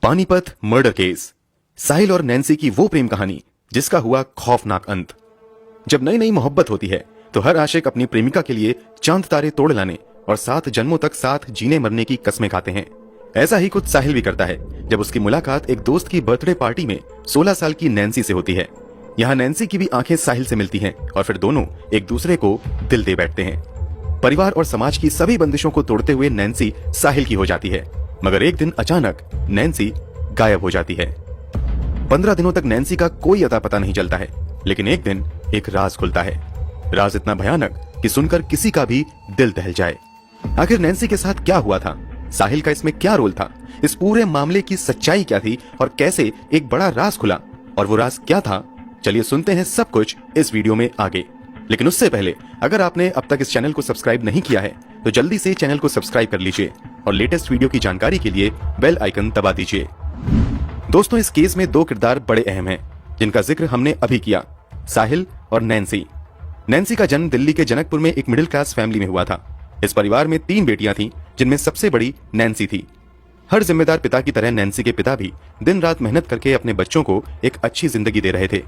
Panipat murder case, साहिल और Nancy की वो प्रेम कहानी जिसका हुआ खौफनाक अंत। जब नई नई मोहब्बत होती है तो हर आशिक अपनी प्रेमिका के लिए चांद तारे तोड़ लाने और 7 जन्मों तक साथ जीने मरने की कस्में खाते हैं। ऐसा ही कुछ साहिल भी करता है जब उसकी मुलाकात एक दोस्त की बर्थडे पार्टी में 16 साल की नैन्सी से होती है। यहाँ नैन्सी की भी आंखें साहिल से मिलती हैं और फिर दोनों एक दूसरे को दिल दे बैठते हैं। परिवार और समाज की सभी बंदिशों को तोड़ते हुए नैन्सी साहिल की हो जाती है, मगर एक दिन अचानक नैन्सी गायब हो जाती है। 15 दिनों तक नैन्सी का कोई अता पता नहीं चलता है, लेकिन एक दिन एक राज खुलता है। राज इतना भयानक कि सुनकर किसी का भी दिल दहल जाए। आखिर नैन्सी के साथ क्या हुआ था, साहिल का इसमें क्या रोल था, इस पूरे मामले की सच्चाई क्या थी और कैसे एक बड़ा राज खुला, और वो राज क्या था, चलिए सुनते हैं सब कुछ इस वीडियो में आगे। लेकिन उससे पहले अगर आपने अब तक इस चैनल को सब्सक्राइब नहीं किया है तो जल्दी से चैनल को सब्सक्राइब कर लीजिए और लेटेस्ट वीडियो की जानकारी के लिए बेल आइकन दबा दीजिए। दोस्तों, इस केस में 2 किरदार बड़े अहम हैं जिनका जिक्र हमने अभी किया, साहिल और नैन्सी। नैन्सी का जन्म दिल्ली के जनकपुर में एक मिडिल क्लास फैमिली में हुआ था। इस परिवार में 3 बेटियां थीं, जिनमें सबसे बड़ी नैन्सी थी। हर जिम्मेदार पिता की तरह नैन्सी के पिता भी दिन रात मेहनत करके अपने बच्चों को एक अच्छी जिंदगी दे रहे थे।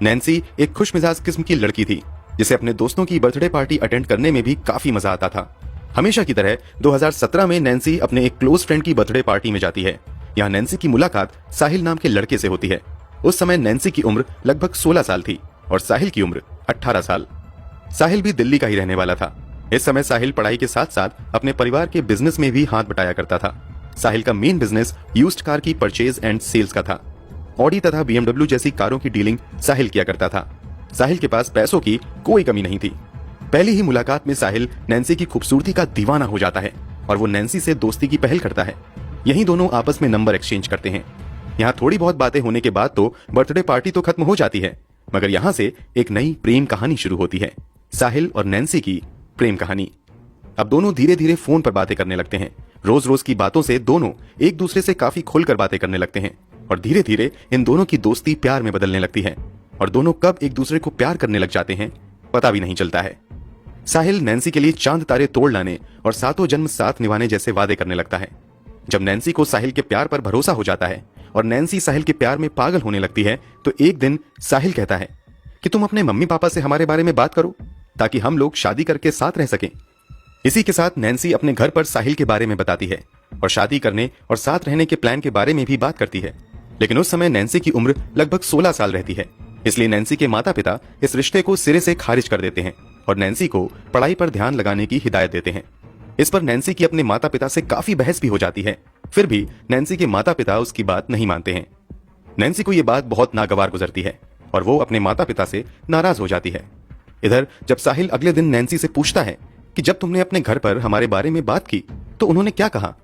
नैन्सी एक खुशमिजाज किस्म की लड़की थी जिसे अपने दोस्तों की बर्थडे पार्टी अटेंड करने में भी काफी मजा आता था। हमेशा की तरह 2017 में नैन्सी अपने एक क्लोज फ्रेंड की बर्थडे पार्टी में जाती है। यहाँ नैन्सी की मुलाकात साहिल नाम के लड़के से होती है। उस समय नैन्सी की उम्र लगभग 16 साल थी और साहिल की उम्र 18 साल। साहिल भी दिल्ली का ही रहने वाला था। इस समय साहिल पढ़ाई के साथ साथ अपने परिवार के बिजनेस में भी हाथ बटाया करता था। साहिल का मेन बिजनेस यूज्ड कार की परचेज एंड सेल्स का था। ऑडी तथा BMW जैसी कारों की डीलिंग साहिल किया करता था। साहिल के पास पैसों की कोई कमी नहीं थी। पहली ही मुलाकात में साहिल नैन्सी की खूबसूरती का दीवाना हो जाता है और वो नैन्सी से दोस्ती की पहल करता है। यही दोनों आपस में नंबर एक्सचेंज करते हैं। यहाँ थोड़ी बहुत बातें होने के बाद तो बर्थडे पार्टी तो खत्म हो जाती है, मगर यहाँ से एक नई प्रेम कहानी शुरू होती है, साहिल और नैन्सी की प्रेम कहानी। अब दोनों धीरे धीरे फोन पर बातें करने लगते हैं। रोज रोज की बातों से दोनों एक दूसरे से काफी खुलकर बातें करने लगते हैं और धीरे धीरे इन दोनों की दोस्ती प्यार में बदलने लगती है और दोनों कब एक दूसरे को प्यार करने लग जाते हैं पता भी नहीं चलता है। साहिल नैन्सी के लिए चांद तारे तोड़ लाने और 7 जन्म साथ निभाने जैसे वादे करने लगता है। जब नैन्सी को साहिल के प्यार पर भरोसा हो जाता है और नैन्सी साहिल के प्यार में पागल होने लगती है तो एक दिन साहिल कहता है कि तुम अपने मम्मी पापा से हमारे बारे में बात करो ताकि हम लोग शादी करके साथ रह सकें। इसी के साथ नैन्सी अपने घर पर साहिल के बारे में बताती है और शादी करने और साथ रहने के प्लान के बारे में भी बात करती है। लेकिन उस समय नैन्सी की उम्र लगभग 16 साल रहती है, इसलिए नैन्सी के माता पिता इस रिश्ते को सिरे से खारिज कर देते हैं और नैन्सी को पढ़ाई पर ध्यान लगाने की हिदायत देते हैं। इस पर नैन्सी की अपने माता पिता से काफी बहस भी हो जाती है। फिर भी नैन्सी के माता पिता उसकी बात नहीं मानते हैं। नैन्सी को यह बात बहुत नागवार गुजरती है और वो अपने माता पिता से नाराज हो जाती है। इधर जब साहिल अगले दिन नैन्सी से पूछता है कि जब तुमने अपने घर पर हमारे बारे में बात की तो उन्होंने क्या कहा,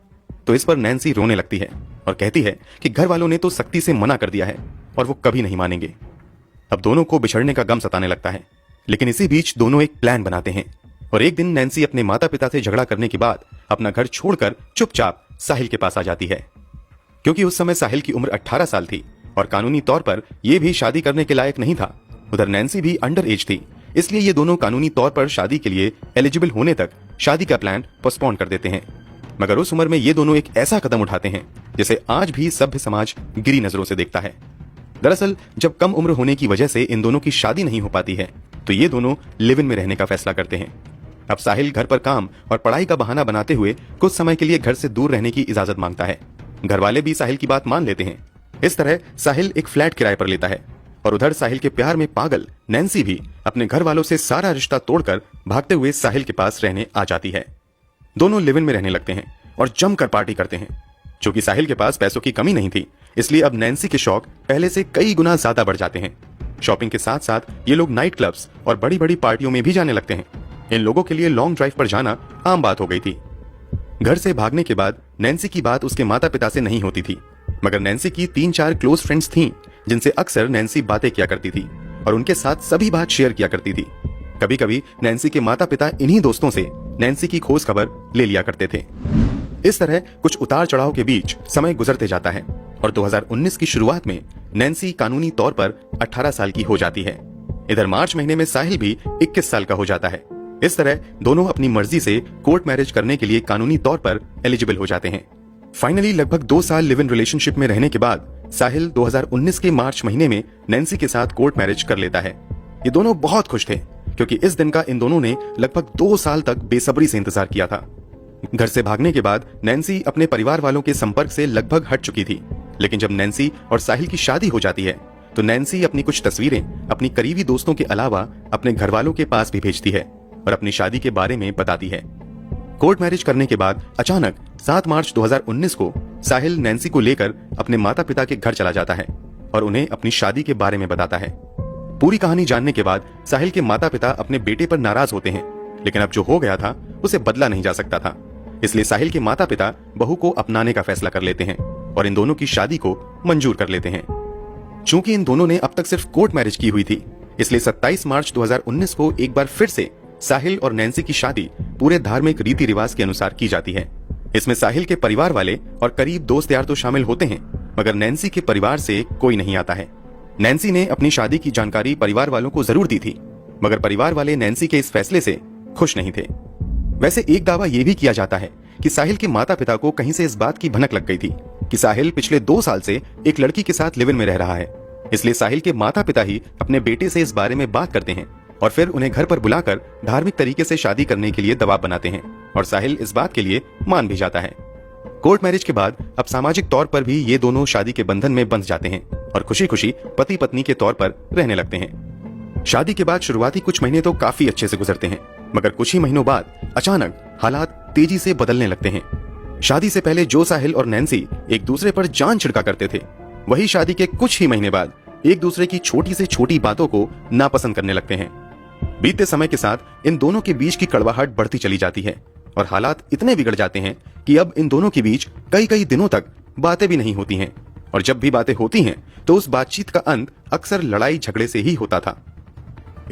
तो इस पर नैन्सी रोने लगती है और कहती है कि घर वालों ने तो सख्ती से मना कर दिया है और वो कभी नहीं मानेंगे। अब दोनों को बिछड़ने का गम सताने लगता है, लेकिन इसी बीच दोनों एक प्लान बनाते हैं और एक दिन नैन्सी अपने माता पिता से झगड़ा करने के बाद अपना घर छोड़कर चुपचाप साहिल के पास आ जाती है। क्योंकि उस समय साहिल की उम्र 18 साल थी और कानूनी तौर पर यह भी शादी करने के लायक नहीं था। उधर नैन्सी भी अंडर एज थी, इसलिए ये दोनों कानूनी तौर पर शादी के लिए एलिजिबल होने तक शादी का प्लान पोस्टपोन कर देते हैं। मगर उस उम्र में ये दोनों एक ऐसा कदम उठाते हैं जिसे आज भी सभ्य समाज गिरी नजरों से देखता है। दरअसल जब कम उम्र होने की वजह से इन दोनों की शादी नहीं हो पाती है तो ये दोनों लिव इन में रहने का फैसला करते हैं। अब साहिल घर पर काम और पढ़ाई का बहाना बनाते हुए कुछ समय के लिए घर से दूर रहने की इजाजत मांगता है। घर वाले भी साहिल की बात मान लेते हैं। इस तरह साहिल एक फ्लैट किराए पर लेता है और उधर साहिल के प्यार में पागल नैन्सी भी अपने घर वालों से सारा रिश्ता तोड़कर भागते हुए साहिल के पास रहने आ जाती है। दोनों लिव इन में रहने लगते हैं और जमकर पार्टी करते हैं। चूंकि साहिल के पास पैसों की कमी नहीं थी, इसलिए अब नैन्सी के शौक पहले से कई गुना ज्यादा बढ़ जाते हैं। शॉपिंग के साथ साथ ये लोग नाइट क्लब्स और बड़ी बड़ी पार्टियों में भी जाने लगते हैं। इन लोगों के लिए लॉन्ग ड्राइव पर जाना आम बात हो गई थी। घर से भागने के बाद नैन्सी की बात उसके माता पिता से नहीं होती थी, मगर नैन्सी की 3-4 क्लोज फ्रेंड्स थीं जिनसे अक्सर नैन्सी बातें किया करती थी और उनके साथ सभी बात शेयर किया करती थी। कभी कभी नैन्सी के माता पिता इन्हीं दोस्तों से नैन्सी की खोज खबर ले लिया करते थे। इस तरह कुछ उतार चढ़ाव के बीच समय गुजरते जाता है और 2019 की शुरुआत में नैन्सी कानूनी तौर पर 18 साल की हो जाती है। इधर मार्च महीने में साहिल भी 21 साल का हो जाता है। इस तरह दोनों अपनी मर्जी से कोर्ट मैरिज करने के लिए कानूनी तौर पर एलिजिबल हो जाते हैं। फाइनली लगभग 2 साल लिव इन रिलेशनशिप में रहने के बाद साहिल 2019 के मार्च महीने में नैन्सी के साथ कोर्ट मैरिज कर लेता है। ये दोनों बहुत खुश थे क्योंकि इस दिन का इन दोनों ने लगभग 2 साल तक बेसब्री से इंतजार किया था। घर से भागने के बाद नैन्सी अपने परिवार वालों के संपर्क से लगभग हट चुकी थी, लेकिन जब नैन्सी और साहिल की शादी हो जाती है तो नैन्सी अपनी कुछ तस्वीरें अपनी करीबी दोस्तों के अलावा अपने घर वालों के पास भी भेजती है और अपनी शादी के बारे में बताती है। कोर्ट मैरिज करने के बाद अचानक 7 मार्च 2019 को साहिल नैन्सी को लेकर अपने माता पिता के घर चला जाता है और उन्हें अपनी शादी के बारे में बताता है। पूरी कहानी जानने के बाद साहिल के माता पिता अपने बेटे पर नाराज होते हैं, लेकिन अब जो हो गया था उसे बदला नहीं जा सकता था। इसलिए साहिल के माता पिता बहू को अपनाने का फैसला कर लेते हैं और इन दोनों की शादी को मंजूर कर लेते हैं। चूंकि इन दोनों ने अब तक सिर्फ कोर्ट मैरिज की हुई थी, इसलिए 27 मार्च 2019 को एक बार फिर से साहिल और नैन्सी की शादी पूरे धार्मिक रीति रिवाज के अनुसार की जाती है। इसमें साहिल के परिवार वाले और करीब दोस्त यार तो शामिल होते हैं, मगर नैन्सी के परिवार से कोई नहीं आता है। नैन्सी ने अपनी शादी की जानकारी परिवार वालों को जरूर दी थी, मगर परिवार वाले नैन्सी के इस फैसले से खुश नहीं थे। वैसे एक दावा यह भी किया जाता है कि साहिल के माता पिता को कहीं से इस बात की भनक लग गई थी कि साहिल पिछले 2 साल से एक लड़की के साथ लिव इन में रह रहा है। इसलिए साहिल के माता पिता ही अपने बेटे से इस बारे में बात करते हैं और फिर उन्हें घर पर बुलाकर धार्मिक तरीके से शादी करने के लिए दबाव बनाते हैं और साहिल इस बात के लिए मान भी जाता है। कोर्ट मैरिज के बाद अब सामाजिक तौर पर भी ये दोनों शादी के बंधन में बंध जाते हैं और खुशी खुशी पति पत्नी के तौर पर रहने लगते हैं। शादी के बाद शुरुआती कुछ महीने तो काफी अच्छे से गुजरते हैं, मगर कुछ ही महीनों बाद अचानक हालात तेजी से बदलने लगते हैं। शादी से पहले जो साहिल और नैन्सी एक दूसरे पर जान छिड़का करते थे, वही शादी के कुछ ही महीने बाद एक दूसरे की छोटी से छोटी बातों को नापसंद करने लगते हैं। बीतते समय के साथ इन दोनों के बीच की कड़वाहट बढ़ती चली जाती है और हालात इतने बिगड़ जाते हैं कि अब इन दोनों के बीच कई कई दिनों तक बातें भी नहीं होती हैं, और जब भी बातें होती हैं तो उस बातचीत का अंत अक्सर लड़ाई झगड़े से ही होता था।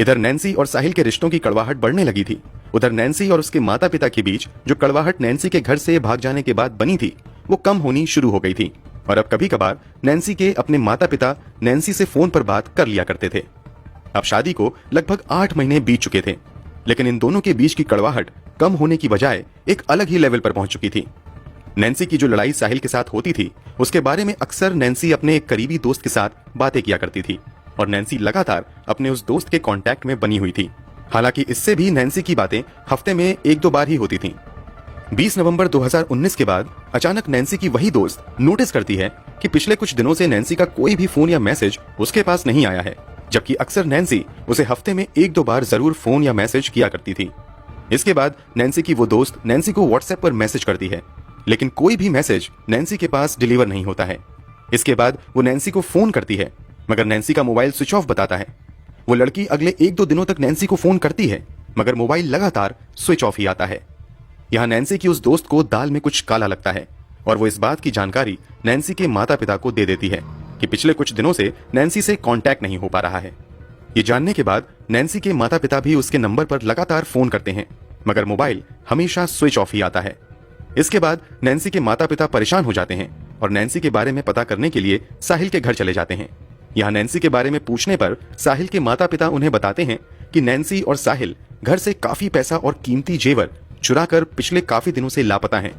इधर नैन्सी और साहिल के रिश्तों की कड़वाहट बढ़ने लगी थी, उधर नैन्सी और उसके माता पिता के बीच जो कड़वाहट नैन्सी के घर से भाग जाने के बाद बनी थी वो कम होनी शुरू हो गई थी, और अब कभी कभार नैन्सी के अपने माता पिता नैन्सी से फोन पर बात कर लिया करते थे। अब शादी को लगभग 8 महीने बीत चुके थे, लेकिन इन दोनों के बीच की कड़वाहट कम होने की बजाय एक अलग ही लेवल पर पहुंच चुकी थी। नैन्सी की जो लड़ाई साहिल के साथ होती थी उसके बारे में अक्सर नैन्सी अपने एक करीबी दोस्त के साथ बातें किया करती थी, और नैन्सी लगातार अपने उस दोस्त के कांटेक्ट में बनी हुई थी। हालांकि इससे भी नैन्सी की बातें हफ्ते में 1-2 बार ही होती थीं। 20 नवंबर 2019 के बाद अचानक नैन्सी की वही दोस्त नोटिस करती है कि पिछले कुछ दिनों से नैन्सी का कोई भी फोन या मैसेज उसके पास नहीं आया है, जबकि अक्सर नैन्सी उसे हफ्ते में 1-2 बार जरूर फोन या मैसेज किया करती थी। इसके बाद नैन्सी की वो दोस्त नैन्सी को व्हाट्सएप पर मैसेज करती है, लेकिन कोई भी मैसेज नैन्सी के पास डिलीवर नहीं होता है। इसके बाद वो नैन्सी को फोन करती है, मगर नैन्सी का मोबाइल स्विच ऑफ बताता है। वो लड़की अगले 1-2 दिनों तक नैन्सी को फोन करती है, मगर मोबाइल लगातार स्विच ऑफ ही आता है। यहाँ नैन्सी की उस दोस्त को दाल में कुछ काला लगता है और वो इस बात की जानकारी नैन्सी के माता पिता को दे देती है कि पिछले कुछ दिनों से नैन्सी से कांटेक्ट नहीं हो पा रहा है। ये जानने के बाद नैन्सी के माता पिता भी उसके नंबर पर लगातार फोन करते हैं, मगर मोबाइल हमेशा स्विच ऑफ ही आता है। इसके बाद नैन्सी के माता पिता परेशान हो जाते हैं और नैन्सी के बारे में पता करने के लिए साहिल के घर चले जाते हैं। यहाँ नैन्सी के बारे में पूछने पर साहिल के माता पिता उन्हें बताते हैं कि नैन्सी और साहिल घर से काफी पैसा और कीमती जेवर चुराकर पिछले काफी दिनों से लापता हैं।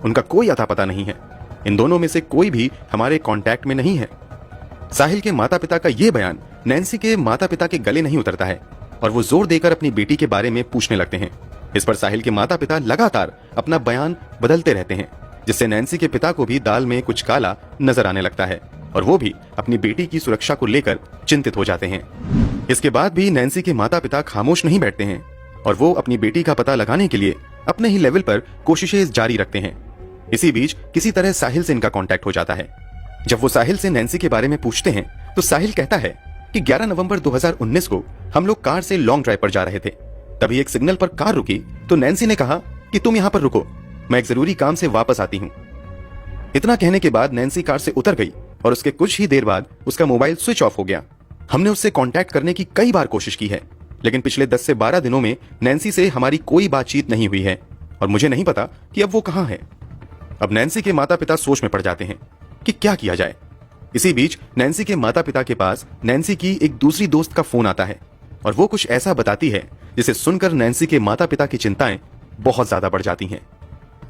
उनका कोई अता पता नहीं है। इन दोनों में से कोई भी हमारे कांटेक्ट में नहीं है। साहिल के माता पिता का यह बयान नैन्सी के माता पिता के गले नहीं उतरता है और वो जोर देकर अपनी बेटी के बारे में पूछने लगते हैं। इस पर साहिल के माता पिता लगातार अपना बयान बदलते रहते हैं, जिससे नैन्सी के पिता को भी दाल में कुछ काला नजर आने लगता है और वो भी अपनी बेटी की सुरक्षा को लेकर चिंतित हो जाते हैं। इसके बाद भी नैन्सी के माता पिता खामोश नहीं बैठते हैं और वो अपनी बेटी का पता लगाने के लिए अपने ही लेवल पर कोशिशें जारी रखते हैं। इसी बीच किसी तरह साहिल से इनका कांटेक्ट हो जाता है। जब वो साहिल से नैन्सी के बारे में पूछते हैं तो साहिल कहता है कि 11 नवंबर 2019 को हम लोग कार से लॉन्ग ड्राइव पर जा रहे थे। तभी एक सिग्नल पर कार रुकी तो नैन्सी ने कहा कि तुम यहाँ पर रुको, मैं एक जरूरी काम से वापस आती हूँ। इतना कहने के बाद नैन्सी कार से उतर गई और उसके कुछ ही देर बाद उसका मोबाइल स्विच ऑफ हो गया। हमने उससे कांटेक्ट करने की कई बार कोशिश की है, लेकिन पिछले 10 से 12 दिनों में नैन्सी से हमारी कोई बातचीत नहीं हुई है और मुझे नहीं पता कि अब वो कहाँ है। अब नैन्सी के माता पिता सोच में पड़ जाते हैं कि क्या किया जाए। इसी बीच नैन्सी के माता पिता के पास नैन्सी की एक दूसरी दोस्त का फोन आता है और वो कुछ ऐसा बताती है जिसे सुनकर नैन्सी के माता पिता की चिंताएं बहुत ज्यादा बढ़ जाती हैं।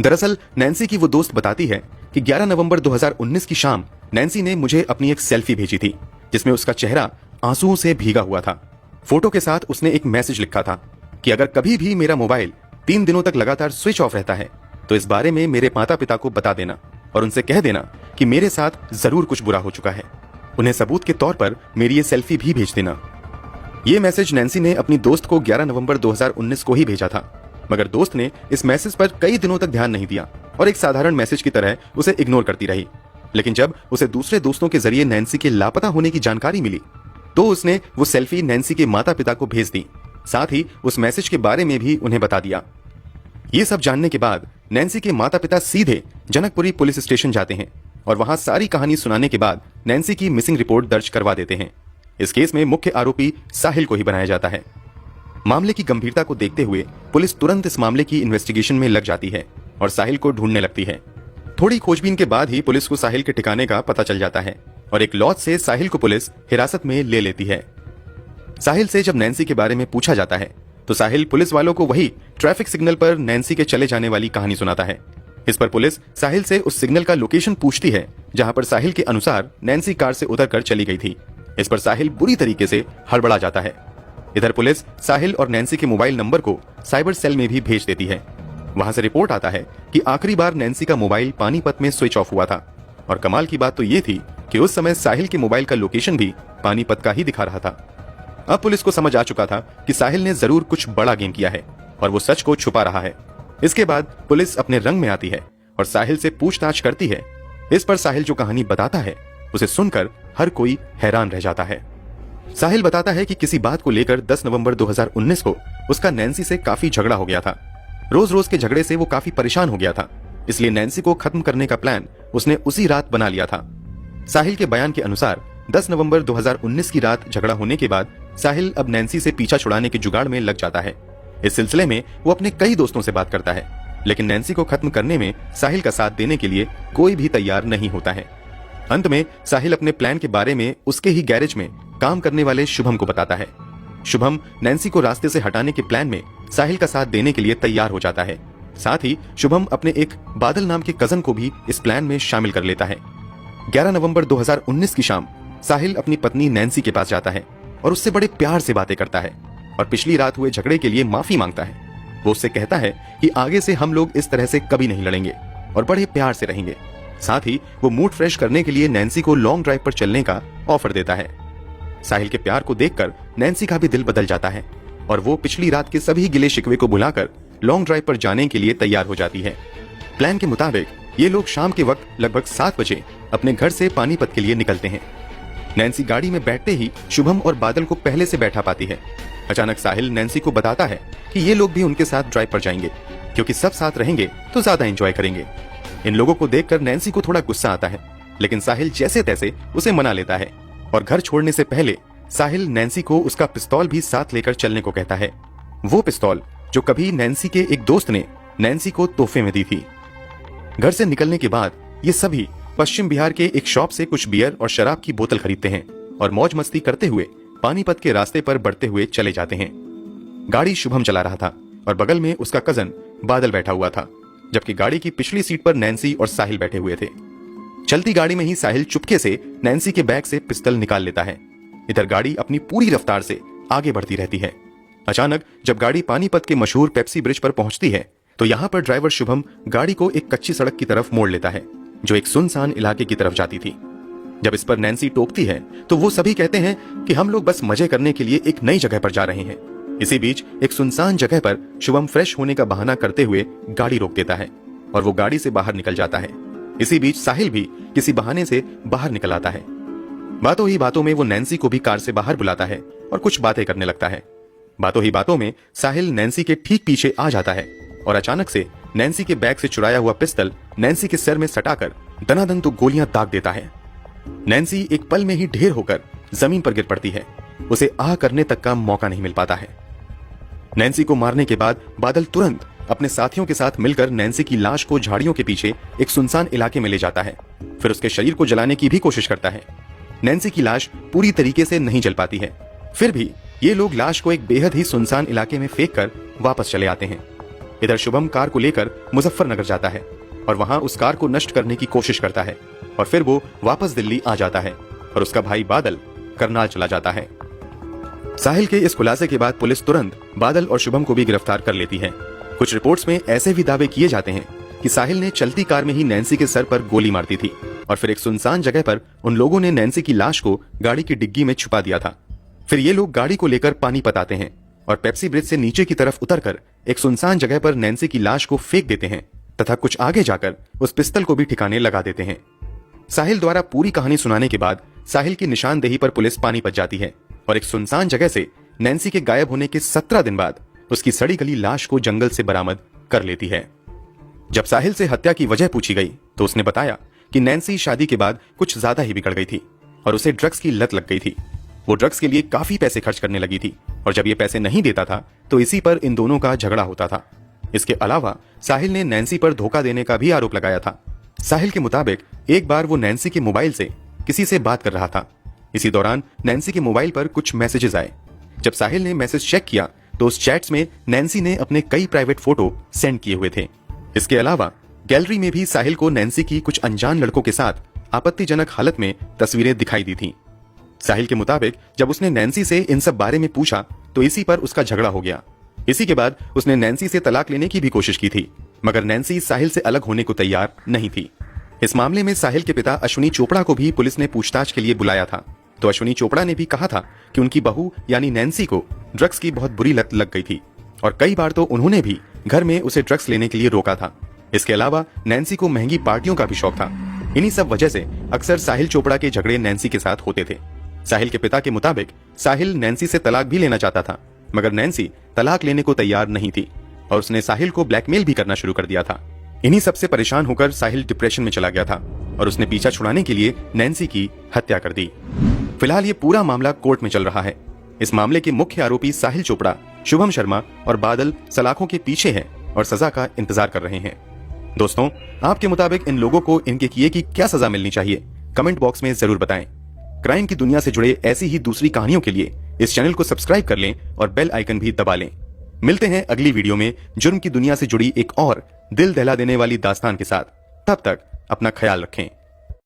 दरअसल नैन्सी की वो दोस्त बताती है कि 11 नवंबर 2019 की शाम नैन्सी ने मुझे अपनी एक सेल्फी भेजी थी जिसमें उसका चेहरा आंसुओं से भीगा हुआ था। फोटो के साथ उसने एक मैसेज लिखा था कि अगर कभी भी मेरा मोबाइल 3 दिनों तक लगातार स्विच ऑफ रहता है तो इस बारे में मेरे माता पिता को बता देना और उनसे कह देना कि मेरे साथ जरूर कुछ बुरा हो चुका है। उन्हें सबूत के तौर पर मेरी ये सेल्फी भी भेज देना। ये मैसेज नैन्सी ने अपनी दोस्त को 11 नवंबर 2019 को ही भेजा था, मगर दोस्त ने इस मैसेज पर कई दिनों तक ध्यान नहीं दिया और एक साधारण मैसेज की तरह उसे इग्नोर करती रही। लेकिन जब उसे दूसरे दोस्तों के जरिए नैन्सी के लापता होने की जानकारी मिली तो उसने वो सेल्फी नैन्सी के माता पिता को भेज दी, साथ ही उस मैसेज के बारे में भी उन्हें बता दिया। ये सब जानने के बाद नैन्सी के माता पिता सीधे जनकपुरी पुलिस स्टेशन जाते हैं और वहां सारी कहानी सुनाने के बाद नैन्सी की मिसिंग रिपोर्ट दर्ज करवा देते हैं। इस केस में मुख्य आरोपी साहिल को ही बनाया जाता है। मामले की गंभीरता को देखते हुए पुलिस तुरंत इस मामले की इन्वेस्टिगेशन में लग जाती है और साहिल को ढूंढने लगती है। थोड़ी खोजबीन के बाद ही पुलिस को साहिल के ठिकाने का पता चल जाता है और एक लॉज से साहिल को पुलिस हिरासत में ले लेती है। साहिल से जब नैन्सी के बारे में पूछा जाता है तो साहिल पुलिस वालों को वही ट्रैफिक सिग्नल पर नैन्सी के चले जाने वाली कहानी सुनाता है। इस पर पुलिस साहिल से उस सिग्नल का लोकेशन पूछती है जहां पर साहिल के अनुसार नैन्सी कार से उतरकर चली गई थी। इस पर साहिल बुरी तरीके से हड़बड़ा जाता है। इधर पुलिस साहिल और नैन्सी के मोबाइल नंबर को साइबर सेल में भी भेज देती है। वहां से रिपोर्ट आता है कि आखिरी बार नैन्सी का मोबाइल पानीपत में स्विच ऑफ हुआ था और कमाल की बात तो ये थी कि उस समय साहिल के मोबाइल का लोकेशन भी पानीपत का ही दिखा रहा था। अब पुलिस को समझ आ चुका था कि साहिल ने जरूर कुछ बड़ा गेम किया है और वो सच को छुपा रहा है। इसके बाद पुलिस अपने रंग में आती है और साहिल से पूछताछ करती है। इस पर साहिल जो कहानी बताता है उसे सुनकर हर कोई हैरान रह जाता है। साहिल बताता है कि किसी बात को लेकर 10 नवंबर 2019 को उसका नैन्सी से काफी झगड़ा हो गया था। रोज रोज के झगड़े से वो काफी परेशान हो गया था, इसलिए नैन्सी को खत्म करने का प्लान उसने उसी रात बना लिया था। साहिल के बयान के अनुसार 10 नवंबर 2019 की रात झगड़ा होने के बाद साहिल अब नैन्सी से पीछा छुड़ाने के जुगाड़ में लग जाता है। इस सिलसिले में वो अपने कई दोस्तों से बात करता है, लेकिन नैन्सी को खत्म करने में साहिल का साथ देने के लिए कोई भी तैयार नहीं होता है। अंत में साहिल अपने प्लान के बारे में उसके ही गैरेज में काम करने वाले शुभम को बताता है। शुभम नैन्सी को रास्ते से हटाने के प्लान में साहिल का साथ देने के लिए तैयार हो जाता है। साथ ही शुभम अपने एक बादल नाम के कजन को भी इस प्लान में शामिल कर लेता है। 11 नवंबर 2019 की शाम साहिल अपनी पत्नी नैन्सी के पास जाता है और उससे बड़े प्यार से बातें करता है और पिछली रात हुए झगड़े के लिए माफी मांगता है। वो उससे कहता है कि आगे से हम लोग इस तरह से कभी नहीं लड़ेंगे और बड़े प्यार से रहेंगे। साथ ही वो मूड फ्रेश करने के लिए नैन्सी को लॉन्ग ड्राइव पर चलने का ऑफर देता है। साहिल के प्यार को देखकर नैन्सी का भी दिल बदल जाता है और वो पिछली रात के सभी गिले शिकवे को भुलाकर लॉन्ग ड्राइव पर जाने के लिए तैयार हो जाती है। प्लान के मुताबिक ये लोग शाम के वक्त लगभग 7 बजे अपने घर से पानीपत के लिए निकलते हैं। नैन्सी गाड़ी में बैठते ही शुभम और बादल को पहले से बैठा पाती है। अचानक साहिल नैन्सी को बताता है कि ये लोग भी उनके साथ ड्राइव पर जाएंगे, क्योंकि सब साथ रहेंगे तो ज्यादा एंजॉय करेंगे। इन लोगों को देखकर नैन्सी को थोड़ा गुस्सा आता है, लेकिन साहिल जैसे तैसे उसे मना लेता है और घर छोड़ने से पहले साहिल नैन्सी को उसका पिस्तौल भी साथ लेकर चलने को कहता है। वो पिस्तौल जो कभी नैन्सी के एक दोस्त ने नैन्सी को तोहफे में दी थी। घर से निकलने के बाद ये सभी पश्चिम बिहार के एक शॉप से कुछ बियर और शराब की बोतल खरीदते हैं और मौज मस्ती करते हुए पानीपत के रास्ते पर बढ़ते हुए चले जाते हैं। गाड़ी शुभम चला रहा था और बगल में उसका कजन बादल बैठा हुआ था, जबकि गाड़ी की पिछली सीट पर नैन्सी और साहिल बैठे हुए थे। चलती गाड़ी में ही साहिल चुपके से नैन्सी के बैग से पिस्तौल निकाल लेता है। इधर गाड़ी अपनी पूरी रफ्तार से आगे बढ़ती रहती है। अचानक जब गाड़ी पानीपत के मशहूर पेप्सी ब्रिज पर पहुंचती है तो यहाँ पर ड्राइवर शुभम गाड़ी को एक कच्ची सड़क की तरफ मोड़ लेता है जो एक सुनसान इलाके की तरफ जाती थी। जब इस पर नैन्सी टोकती है तो वो सभी कहते हैं कि हम लोग बस मजे करने के लिए एक नई जगह पर जा रहे हैं। इसी बीच एक सुनसान जगह पर शुभम फ्रेश होने का बहाना करते हुए गाड़ी रोक देता है और वो गाड़ी से बाहर निकल जाता है। इसी बीच साहिल भी किसी बहाने से बाहर निकल आता है। बातों ही बातों में वो नैन्सी को भी कार से बाहर बुलाता है और कुछ बातें करने लगता है। बातों ही बातों में साहिल नैन्सी के ठीक पीछे आ जाता है और अचानक से नैन्सी के बैग से चुराया हुआ पिस्तौल नैन्सी के सिर में सटाकर दनादन तो गोलियां दाग देता है। नैन्सी एक पल में ही ढेर होकर जमीन पर गिर पड़ती है। उसे आह करने तक का मौका नहीं मिल पाता है। नैन्सी को मारने के बाद बादल तुरंत अपने साथियों के साथ मिलकर नैन्सी की लाश को झाड़ियों के पीछे एक सुनसान इलाके में ले जाता है। फिर उसके शरीर को जलाने की भी कोशिश करता है। नैन्सी की लाश पूरी तरीके से नहीं जल पाती है। फिर भी ये लोग लाश को एक बेहद ही सुनसान इलाके में फेंक कर वापस चले आते हैं। इधर शुभम कार को लेकर मुजफ्फरनगर जाता है और वहां उस कार को नष्ट करने की कोशिश करता है और फिर वो वापस दिल्ली आ जाता है और उसका भाई बादल करनाल चला जाता है। साहिल के इस खुलासे के बाद पुलिस तुरंत बादल और शुभम को भी गिरफ्तार कर लेती है। कुछ रिपोर्ट्स में ऐसे भी दावे किए जाते हैं कि साहिल ने चलती कार में ही नैन्सी के सर पर गोली मार दी थी और फिर एक सुनसान जगह पर उन लोगों ने नैन्सी की लाश को गाड़ी की डिग्गी में छुपा दिया था। फिर ये लोग गाड़ी को लेकर पानीपत आते हैं और पेप्सी ब्रिज से नीचे की तरफ उतरकर एक सुनसान जगह पर नैन्सी की लाश को फेंक देते हैं तथा कुछ आगे जाकर उस पिस्तल को भी ठिकाने लगा देते हैं। साहिल द्वारा पूरी कहानी सुनाने के बाद साहिल की निशानदेही पर पुलिस पानीपत जाती है और एक सुनसान जगह से नैन्सी के गायब होने के 17 दिन बाद उसकी सड़ी गली लाश को जंगल से बरामद कर लेती है। जब साहिल से हत्या की वजह पूछी गई तो उसने बताया कि नैन्सी शादी के बाद कुछ ज्यादा ही बिगड़ गई थी और उसे ड्रग्स की लत लग गई थी। वो ड्रग्स के लिए काफी पैसे खर्च करने लगी थी और जब ये पैसे नहीं देता था तो इसी पर इन दोनों का झगड़ा होता था। इसके अलावा साहिल ने नैन्सी पर धोखा देने का भी आरोप लगाया था। साहिल के मुताबिक एक बार वो नैन्सी के मोबाइल से किसी से बात कर रहा था। इसी दौरान नैन्सी के मोबाइल पर कुछ मैसेजेस आए। जब साहिल ने मैसेज चेक किया तो उस चैट्स में नैन्सी ने अपने कई प्राइवेट फोटो सेंड किए हुए थे। इसके अलावा गैलरी में भी साहिल को नैन्सी की कुछ अनजान लड़कों के साथ आपत्तिजनक हालत में तस्वीरें दिखाई दी थीं। साहिल के मुताबिक जब उसने नैन्सी से इन सब बारे में पूछा तो इसी पर उसका झगड़ा हो गया। इसी के बाद उसने नैन्सी से तलाक लेने की भी कोशिश की थी, मगर नैन्सी साहिल से अलग होने को तैयार नहीं थी। इस मामले में साहिल के पिता अश्विनी चोपड़ा को भी पुलिस ने पूछताछ के लिए बुलाया था, तो अश्विनी चोपड़ा ने भी कहा था कि उनकी बहू यानी नैन्सी को ड्रग्स की बहुत बुरी लत लग गई थी और कई बार तो उन्होंने भी घर में उसे ड्रग्स लेने के लिए रोका था। इसके अलावा नैन्सी को महंगी पार्टियों का भी शौक था। इन्हीं सब वजह से अक्सर साहिल चोपड़ा के झगड़े नैन्सी के साथ होते थे। साहिल के पिता के मुताबिक साहिल नैन्सी से तलाक भी लेना चाहता था, मगर नैन्सी तलाक लेने को तैयार नहीं थी और उसने साहिल को ब्लैकमेल भी करना शुरू कर दिया था। इन्हीं सबसे परेशान होकर साहिल डिप्रेशन में चला गया था और उसने पीछा छुड़ाने के लिए नैन्सी की हत्या कर दी। फिलहाल ये पूरा मामला कोर्ट में चल रहा है। इस मामले के मुख्य आरोपी साहिल चोपड़ा, शुभम शर्मा और बादल सलाखों के पीछे हैं और सजा का इंतजार कर रहे हैं। दोस्तों, आपके मुताबिक इन लोगों को इनके किए की क्या सजा मिलनी चाहिए? कमेंट बॉक्स में जरूर बताएं। क्राइम की दुनिया से जुड़े ऐसी ही दूसरी कहानियों के लिए इस चैनल को सब्सक्राइब कर लें और बेल आइकन भी दबा लें। मिलते हैं अगली वीडियो में जुर्म की दुनिया से जुड़ी एक और दिल दहला देने वाली दास्तान के साथ। तब तक अपना ख्याल रखें।